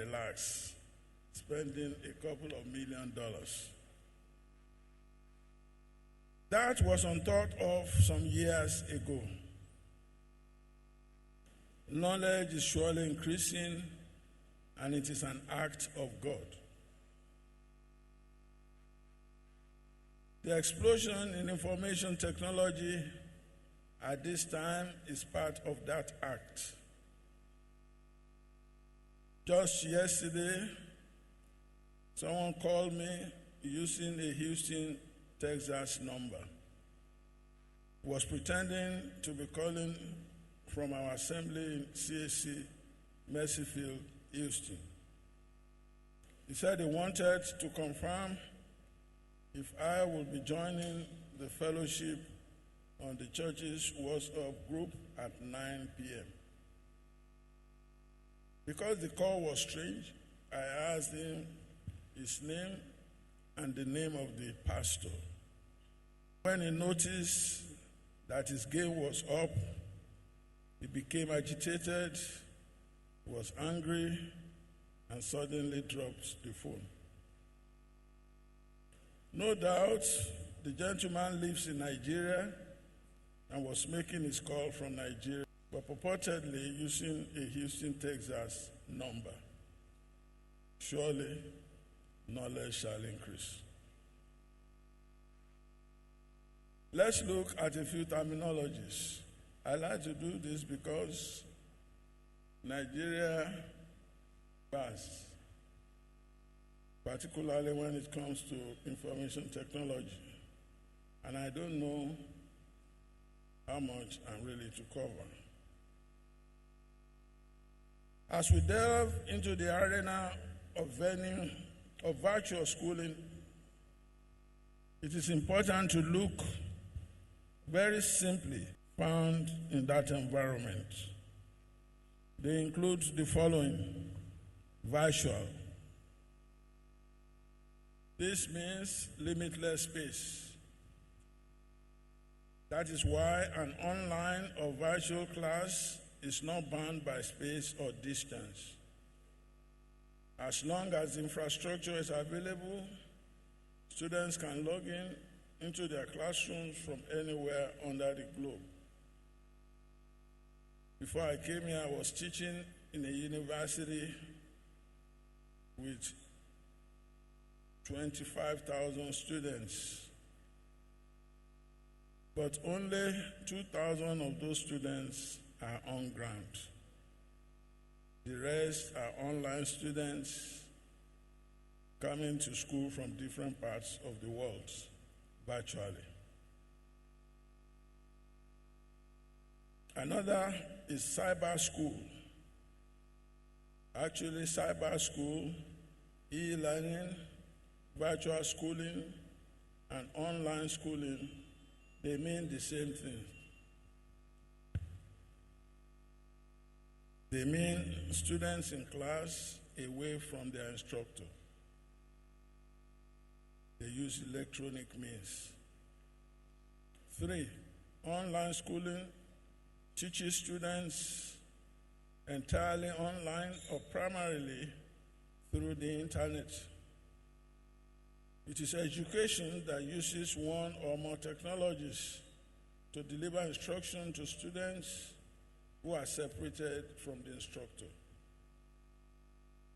relax, spending a couple of $1 million. That was unthought of some years ago. Knowledge is surely increasing, and it is an act of God. The explosion in information technology at this time is part of that act. Just yesterday, someone called me using a Houston, Texas number. He was pretending to be calling from our assembly in CAC, Mercyfield, Houston. He said he wanted to confirm if I would be joining the fellowship on the church's WhatsApp group at 9 p.m. Because the call was strange, I asked him his name and the name of the pastor. When he noticed that his game was up, he became agitated, was angry, and suddenly dropped the phone. No doubt, the gentleman lives in Nigeria and was making his call from Nigeria, but purportedly using a Houston, Texas number. Surely, knowledge shall increase. Let's look at a few terminologies. I like to do this because Nigeria fast, particularly when it comes to information technology. And I don't know how much I'm ready to cover. As we delve into the arena of virtual schooling, it is important to look very simply found in that environment. They include the following: virtual. This means limitless space. That is why an online or virtual class is not bound by space or distance. As long as infrastructure is available, students can log into their classrooms from anywhere under the globe. Before I came here, I was teaching in a university with 25,000 students. But only 2,000 of those students are on ground. The rest are online students coming to school from different parts of the world virtually. Another is cyber school. Actually, cyber school, e-learning, virtual schooling, and online schooling, they mean the same thing. They mean students in class away from their instructor. They use electronic means. 3, online schooling teaches students entirely online or primarily through the internet. It is education that uses one or more technologies to deliver instruction to students who are separated from the instructor.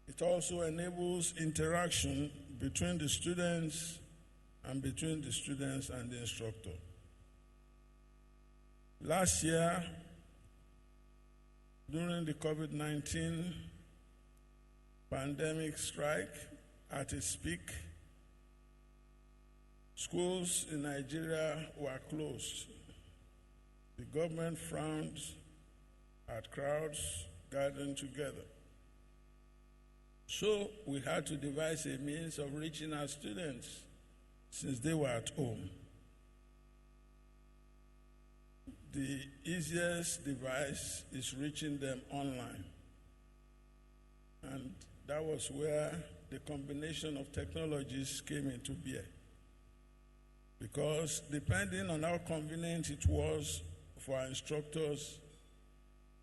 It also enables interaction between the students and between the students and the instructor. Last year, during the COVID-19 pandemic strike at its peak, schools in Nigeria were closed. The government frowned at crowds gathering together. So we had to devise a means of reaching our students since they were at home. The easiest device is reaching them online. And that was where the combination of technologies came into being. Because depending on how convenient it was for our instructors,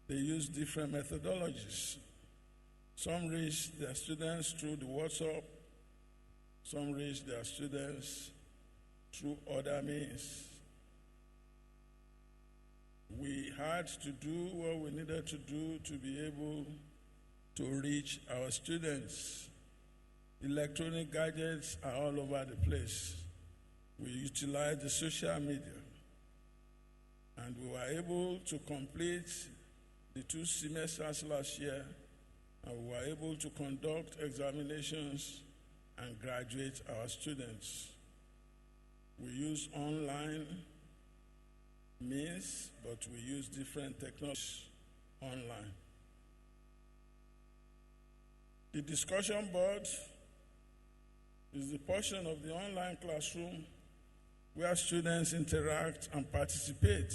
they used different methodologies. Some reach their students through the WhatsApp. Some reach their students through other means. We had to do what we needed to do to be able to reach our students. Electronic gadgets are all over the place. We utilize the social media, and we were able to complete the 2 semesters last year, and we were able to conduct examinations and graduate our students. We use online means, but we use different technologies online. The discussion board is the portion of the online classroom where students interact and participate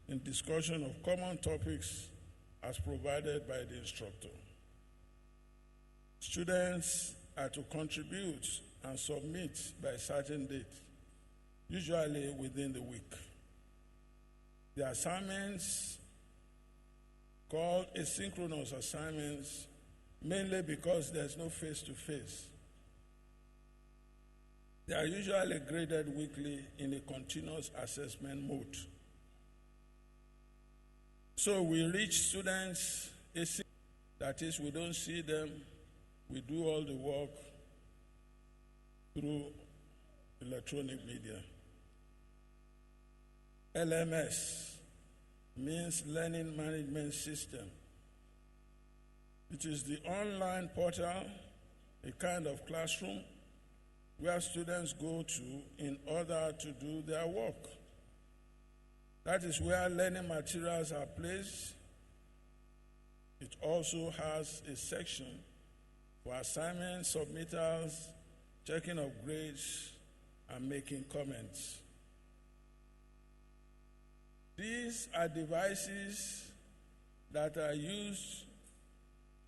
in discussion of common topics as provided by the instructor. Students are to contribute and submit by a certain date, usually within the week. The assignments called asynchronous assignments, mainly because there's no face-to-face. They are usually graded weekly in a continuous assessment mode. So we reach students, that is, we don't see them, we do all the work through electronic media. LMS means Learning Management System. It is the online portal, a kind of classroom where students go to in order to do their work. That is where learning materials are placed. It also has a section for assignments, submittals, checking of grades, and making comments. These are devices that are used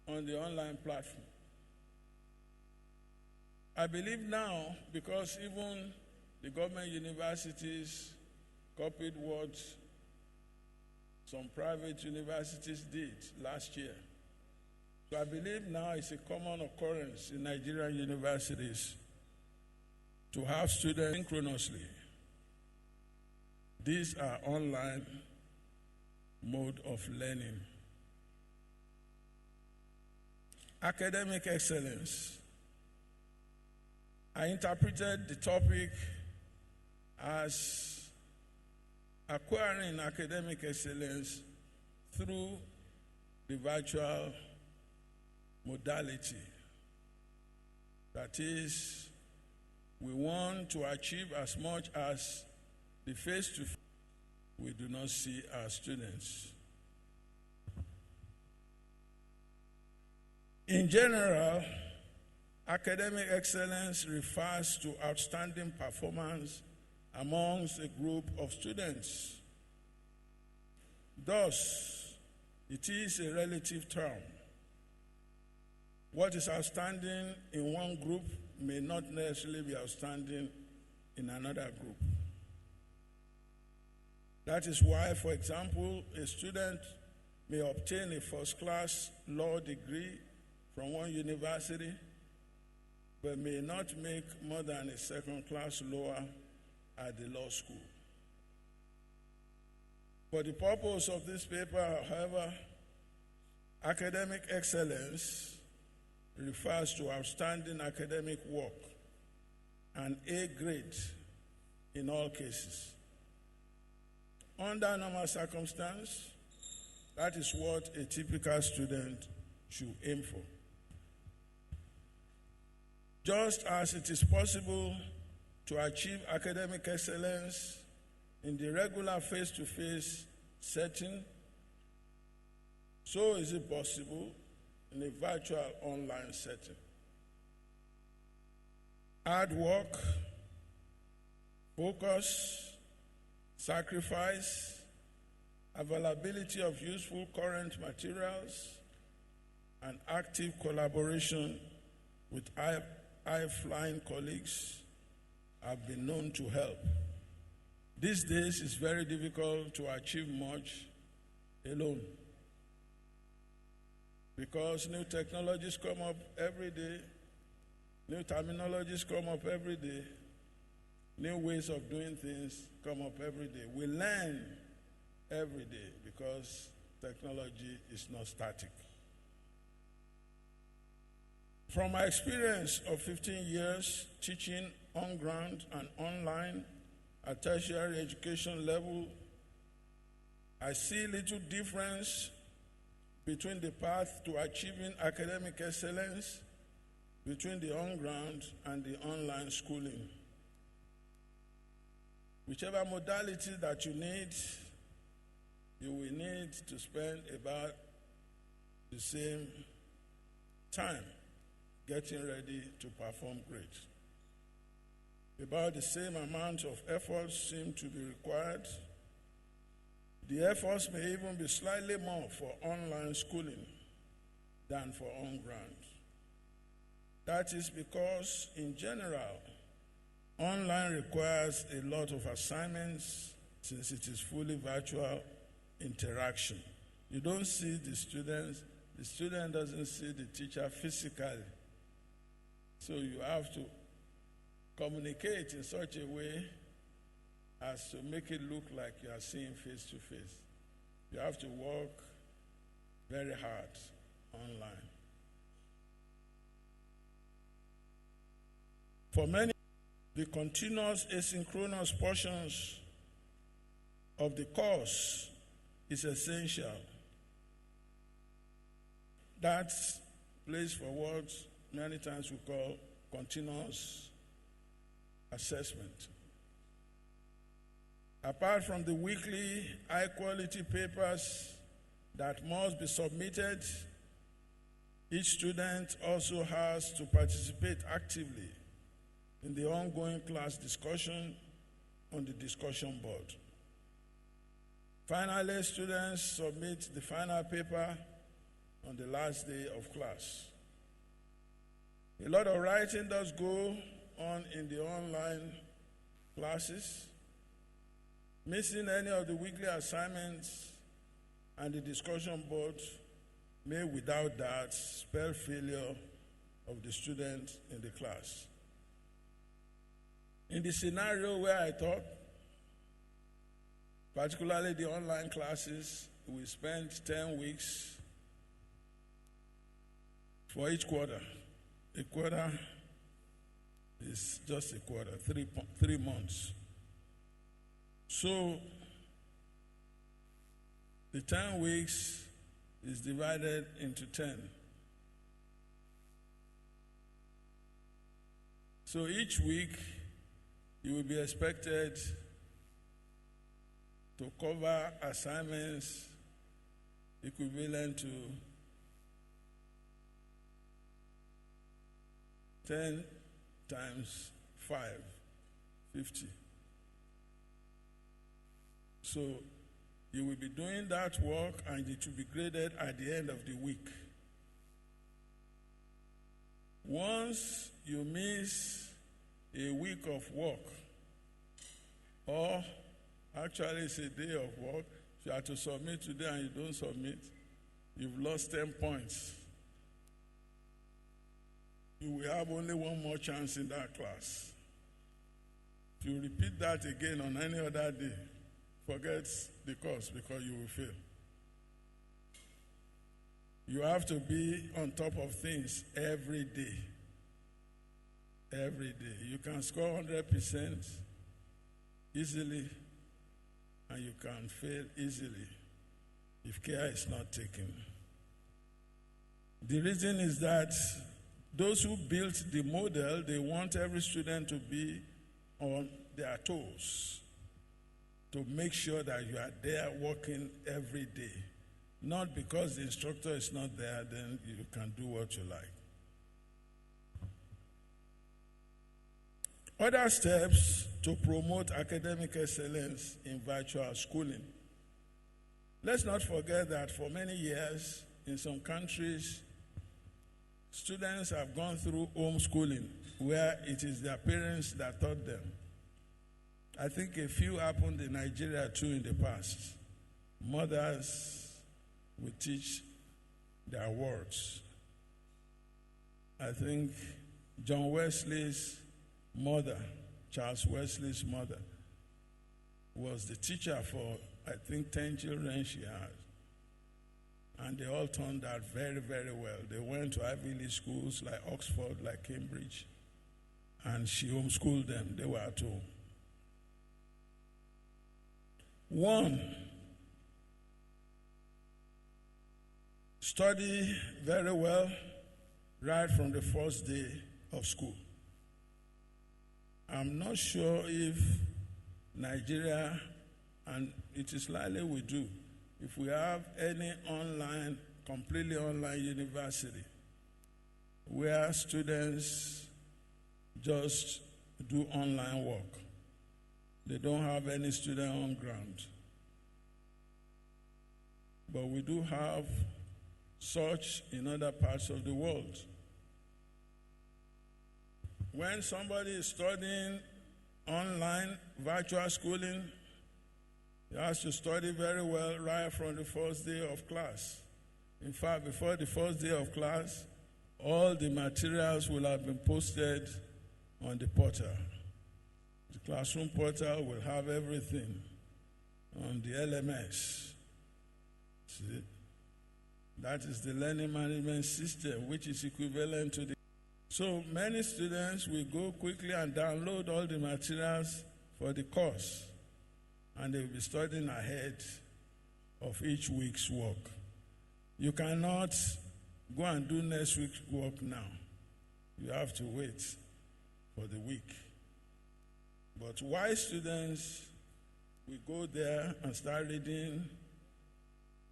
on the online platform. I believe now, because even the government universities copied what some private universities did last year. So I believe now it's a common occurrence in Nigerian universities to have students synchronously. These are online mode of learning. Academic excellence. I interpreted the topic as acquiring academic excellence through the virtual modality. That is, we want to achieve as much as the face-to-face. We do not see our students. In general, academic excellence refers to outstanding performance amongst a group of students. Thus, it is a relative term. What is outstanding in one group may not necessarily be outstanding in another group. That is why, for example, a student may obtain a first-class law degree from one university, but may not make more than a second-class lawyer at the law school. For the purpose of this paper, however, academic excellence refers to outstanding academic work and A grade in all cases. Under normal circumstances, that is what a typical student should aim for. Just as it is possible to achieve academic excellence in the regular face-to-face setting, so is it possible in a virtual online setting. Hard work, focus, sacrifice, availability of useful current materials, and active collaboration with high-flying colleagues have been known to help. These days, it's very difficult to achieve much alone. because new technologies come up every day, new terminologies come up every day, new ways of doing things come up every day. We learn every day because technology is not static. From my experience of 15 years teaching on ground and online at tertiary education level, I see little difference between the path to achieving academic excellence between the on-ground and the online schooling. Whichever modality that you need, you will need to spend about the same time getting ready to perform great. About the same amount of effort seem to be required. The efforts may even be slightly more for online schooling than for on-ground. That is because, in general, online requires a lot of assignments since it is fully virtual interaction. You don't see the students, the student doesn't see the teacher physically. So you have to communicate in such a way as to make it look like you are seeing face to face. You have to work very hard online. For many, the continuous asynchronous portions of the course is essential. That place for what many times we call continuous assessment. Apart from the weekly high-quality papers that must be submitted, each student also has to participate actively in the ongoing class discussion on the discussion board. Finally, students submit the final paper on the last day of class. A lot of writing does go on in the online classes. Missing any of the weekly assignments and the discussion board may without doubt spell failure of the student in the class. In the scenario where I taught, particularly the online classes, we spent 10 weeks for each quarter. A quarter is just a quarter, 3 months. So the 10 weeks is divided into 10. So each week you will be expected to cover assignments equivalent to 10 times 5, 50. So you will be doing that work and it will be graded at the end of the week. Once you miss a week of work, or actually it's a day of work, if you have to submit today and you don't submit, you've lost 10 points. You will have only one more chance in that class. If you repeat that again on any other day, forget the course because you will fail. You have to be on top of things every day. Every day. You can score 100% easily and you can fail easily if care is not taken. The reason is that those who built the model, they want every student to be on their toes to make sure that you are there working every day. Not because the instructor is not there, then you can do what you like. Other steps to promote academic excellence in virtual schooling. Let's not forget that for many years, in some countries, students have gone through homeschooling, where it is their parents that taught them. I think a few happened in Nigeria too in the past. Mothers will teach their words. I think John Wesley's mother, Charles Wesley's mother, was the teacher for, I think, 10 children she had. And they all turned out very, very well. They went to Ivy League schools like Oxford, like Cambridge, and she homeschooled them. They were at home. One, study very well right from the first day of school. I'm not sure if Nigeria, and it is likely we do, if we have any online, completely online university where students just do online work. They don't have any student on ground. But we do have such in other parts of the world. When somebody is studying online virtual schooling, he has to study very well right from the first day of class. In fact, before the first day of class, all the materials will have been posted on the portal. The classroom portal will have everything on the LMS. See? That is the learning management system, which is equivalent to the. So many students will go quickly and download all the materials for the course, and they will be studying ahead of each week's work. You cannot go and do next week's work now. You have to wait for the week. But wise students will go there and start reading,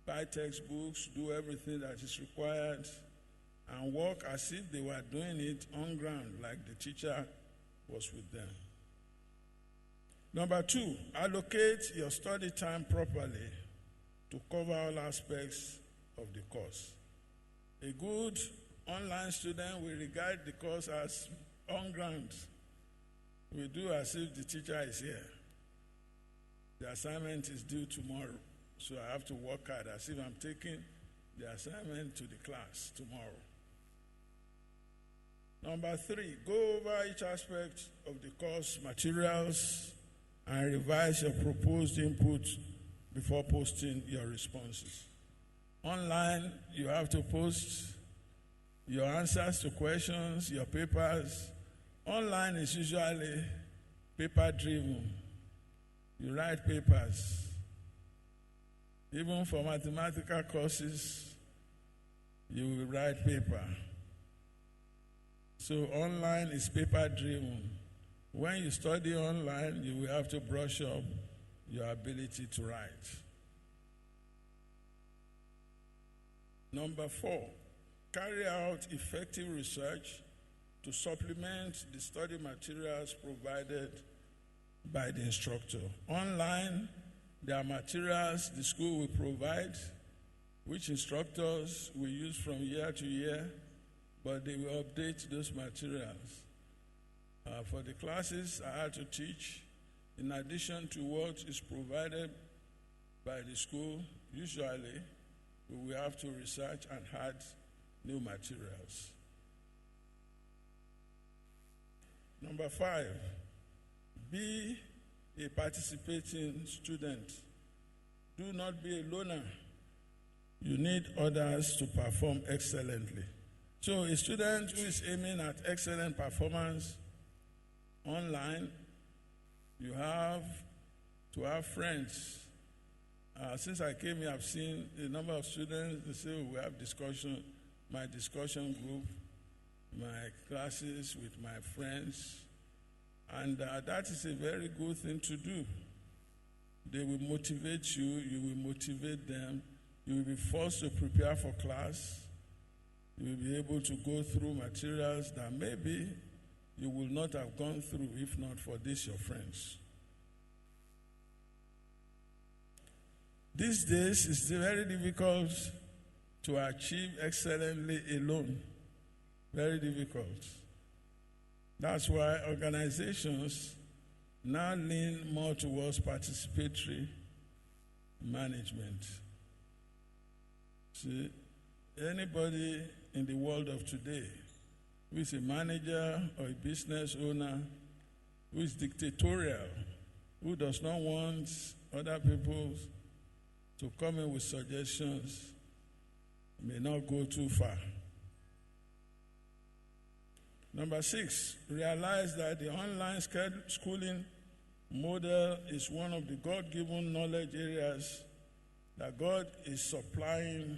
buy textbooks, do everything that is required, and work as if they were doing it on ground, like the teacher was with them. Number two, allocate your study time properly to cover all aspects of the course. A good online student will regard the course as on ground. We do as if the teacher is here. The assignment is due tomorrow, so I have to work hard as if I'm taking the assignment to the class tomorrow. Number three, go over each aspect of the course materials and revise your proposed input before posting your responses. Online, you have to post your answers to questions, your papers. Online is usually paper-driven. You write papers. Even for mathematical courses, you will write paper. So online is paper-driven. When you study online, you will have to brush up your ability to write. Number four, carry out effective research to supplement the study materials provided by the instructor. Online, there are materials the school will provide, which instructors will use from year to year, but they will update those materials. For the classes I had to teach, in addition to what is provided by the school, usually we will have to research and add new materials. Number five, be a participating student. Do not be a loner. You need others to perform excellently. So a student who is aiming at excellent performance online, you have to have friends. Since I came here, I've seen a number of students, they say, we have discussion, my discussion group, my classes with my friends, and that is a very good thing to do. They will motivate you, you will motivate them, you will be forced to prepare for class, you will be able to go through materials that maybe you will not have gone through if not for this, your friends. These days, it's very difficult to achieve excellently alone. Very difficult. That's why organizations now lean more towards participatory management. See, Anybody in the world of today who is a manager or a business owner who is dictatorial, who does not want other people to come in with suggestions, may not go too far. Number 6, realize that the online schooling model is one of the God-given knowledge areas that God is supplying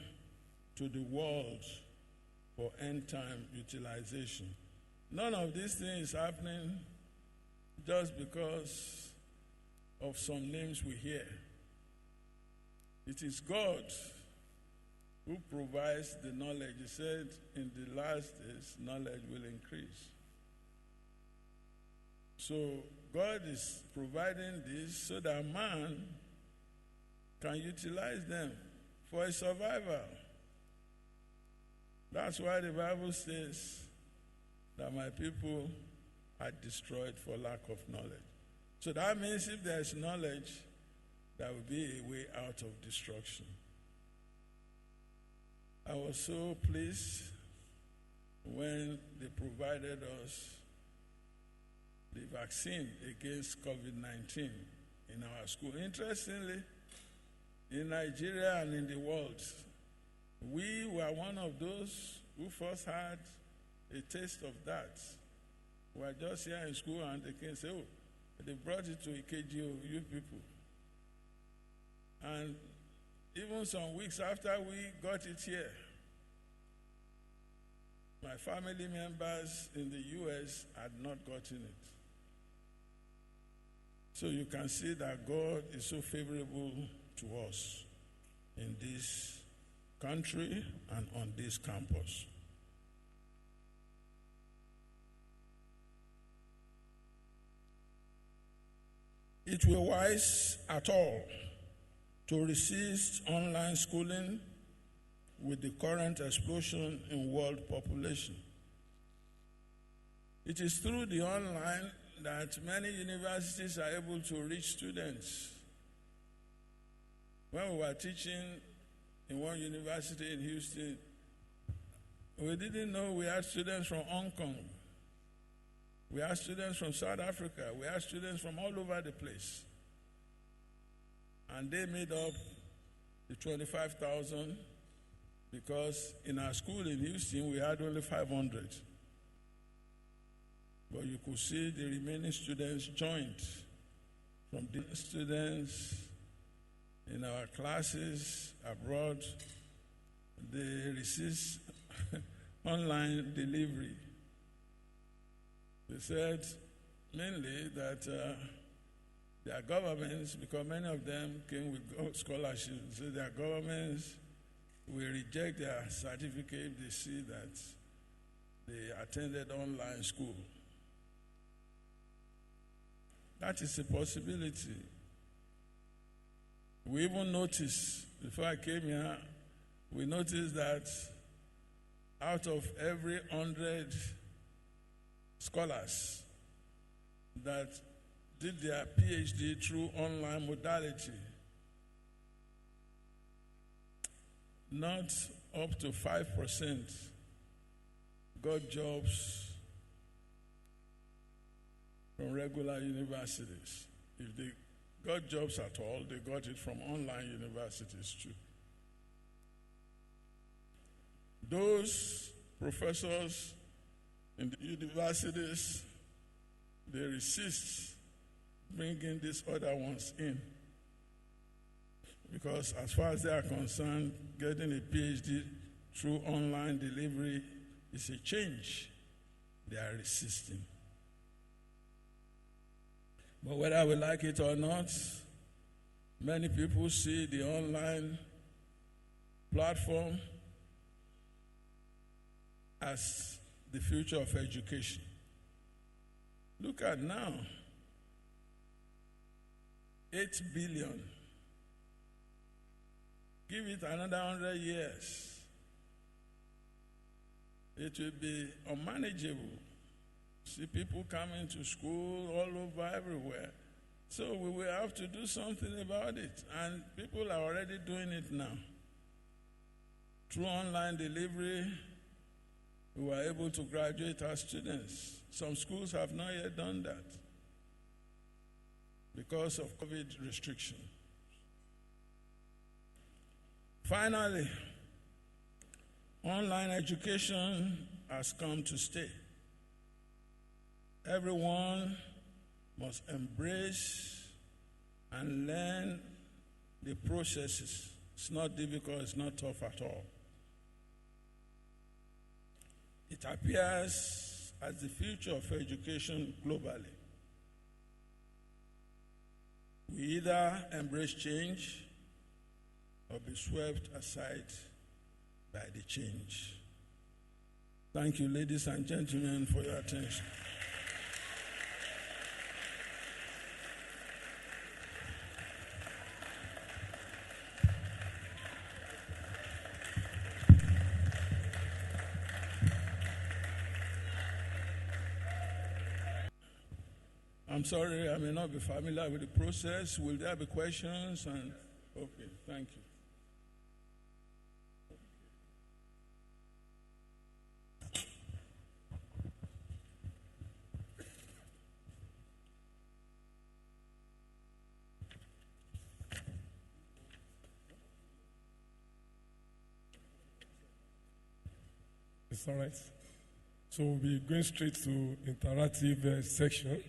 to the world for end-time utilization. None of these things is happening just because of some names we hear. It is God who provides the knowledge. He said, in the last days, knowledge will increase. So God is providing this so that man can utilize them for his survival. That's why the Bible says that my people are destroyed for lack of knowledge. So that means if there is knowledge, there will be a way out of destruction. I was so pleased when they provided us the vaccine against COVID-19 in our school. Interestingly, in Nigeria and in the world, we were one of those who first had a taste of that. We were just here in school and they came and say, oh, they brought it to Cacyof, you people. And even some weeks after we got it here, my family members in the U.S. had not gotten it. So you can see that God is so favorable to us in this country and on this campus. It will be wise at all to resist online schooling with the current explosion in world population. It is through the online that many universities are able to reach students. When we were teaching in one university in Houston, we didn't know we had students from Hong Kong. We had students from South Africa. We had students from all over the place. And they made up the 25,000 because in our school in Houston, we had only 500. But you could see the remaining students joined from the students in our classes abroad. They resist online delivery. They said mainly that their governments, because many of them came with scholarships, so their governments will reject their certificate if they see that they attended online school. That is a possibility. We even noticed, before I came here, we noticed that out of every 100 scholars that did their PhD through online modality, not up to 5% got jobs from regular universities. If they got jobs at all, they got it from online universities too. Those professors in the universities, they resist bringing these other ones in. Because as far as they are concerned, getting a PhD through online delivery is a change. They are resisting. But whether we like it or not, many people see the online platform as the future of education. Look at now, 8 billion. Give it another 100 years. It will be unmanageable. See people coming to school all over everywhere. So we will have to do something about it. And people are already doing it now. Through online delivery, we were able to graduate our students. Some schools have not yet done that because of COVID restriction. Finally, online education has come to stay. Everyone must embrace and learn the processes. It's not difficult, it's not tough at all. It appears as the future of education globally. We either embrace change or be swept aside by the change. Thank you, ladies and gentlemen, for your attention. I'm sorry, I may not be familiar with the process. Will there be questions? Okay, thank you. It's all right. So we'll be going straight to interactive section.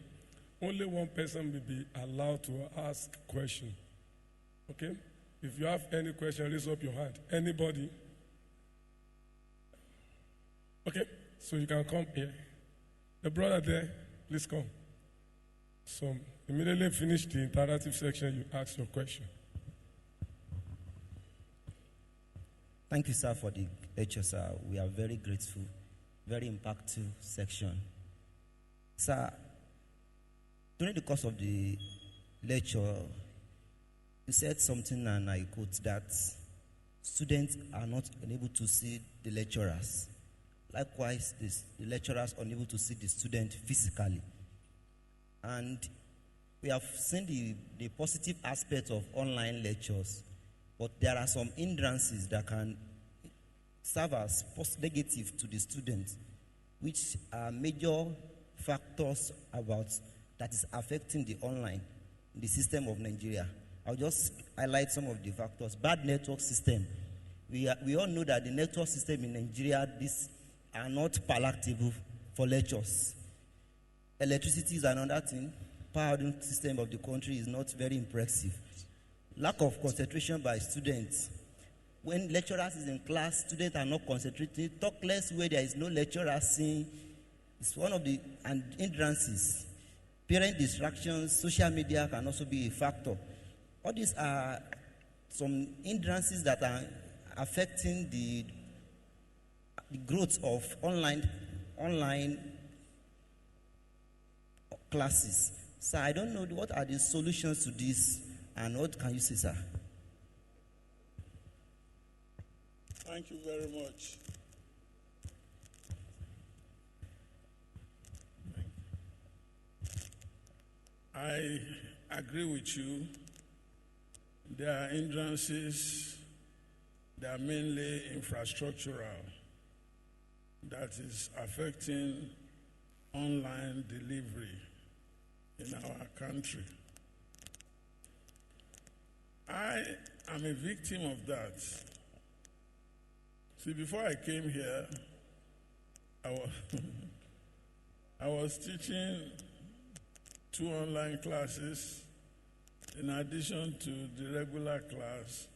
Only one person will be allowed to ask question. Okay? If you have any question, raise up your hand. Anybody? Okay, so you can come here. The brother there, please come. So immediately finish the interactive section, you ask your question. Thank you, sir, for the lecture, sir. We are very grateful. Very impactful section. Sir, during the course of the lecture, you said something, and I quote, that students are not unable to see the lecturers. Likewise, the lecturers are unable to see the student physically. And we have seen the positive aspect of online lectures, but there are some hindrances that can serve as negative to the students, which are major factors that is affecting the online, the system of Nigeria. I'll just highlight some of the factors. Bad network system. We all know that the network system in Nigeria, these are not palatable for lectures. Electricity is another thing. Power system of the country is not very impressive. Lack of concentration by students. When lecturers is in class, students are not concentrating. Talk less where there is no lecturer seeing. It's one of the hindrances. Parent distractions, social media can also be a factor. All these are some hindrances that are affecting the growth of online classes. So I don't know what are the solutions to this, and what can you say, sir? Thank you very much. I agree with you. There are hindrances that are mainly infrastructural that is affecting online delivery in our country. I am a victim of that. See, before I came here, I was teaching 2 online classes in addition to the regular class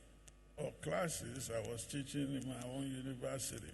or classes I was teaching in my own university.